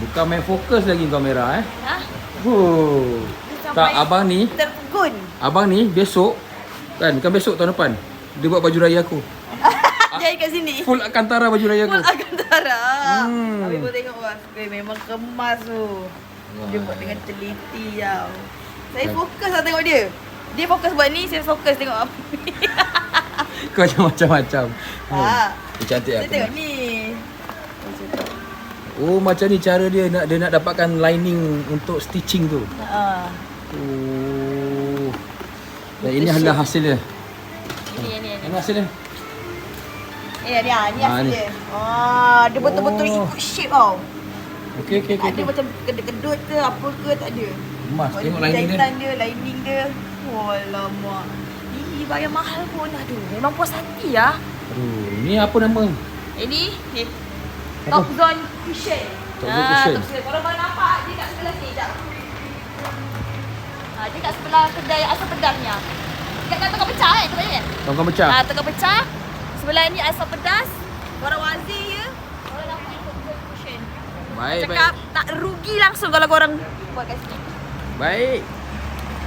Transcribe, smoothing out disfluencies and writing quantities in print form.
Bukan main fokus lagi kamera Ha? Tak, abang ni terpegun. Abang ni besok kan, bukan besok, tahun depan dia buat baju raya aku. Jahit kat sini. Full Akantara baju raya aku. Full Akantara. Hmm. Habis pun tengok wah, memang kemas tu. Dia buat dengan teliti tau. Saya fokus lah tengok dia. Dia fokus buat ni, saya fokus tengok apa ni. Kau macam-macam. Ha. Dia cantik Saya apa tengok ni? ni. Oh, macam ni cara dia nak dapatkan lining untuk stitching tu. Ha. Oh. Dan ini adalah hasilnya. Ini. Ini hasilnya. Ni hasil ni. dia. Dia betul-betul Oh. ikut shape tau. Okey. Tak ada macam kedut-kedut ke apa ke, tak ada. Emas. Kalau Tengok lining dia. jahitan dia, lining dia. Alamak. Bayar mahal pun. Aduh, memang puas hati lah. Aduh, ni apa nama? Ini Apa? Top Zone Cushion. Top Zone Cushion. Korang boleh nampak dia kat sebelah ni. Sekejap. Dia kat sebelah kedai asam pedasnya. Dekat tengah pecah kan? Kau bayar? Tongkang pecah. Tengah pecah. Sebelah ni asam pedas. Korang wazir je. Korang dapat Top Zone Cushion. Baik. Cakap tak rugi langsung kalau korang buat kat sini. Baik.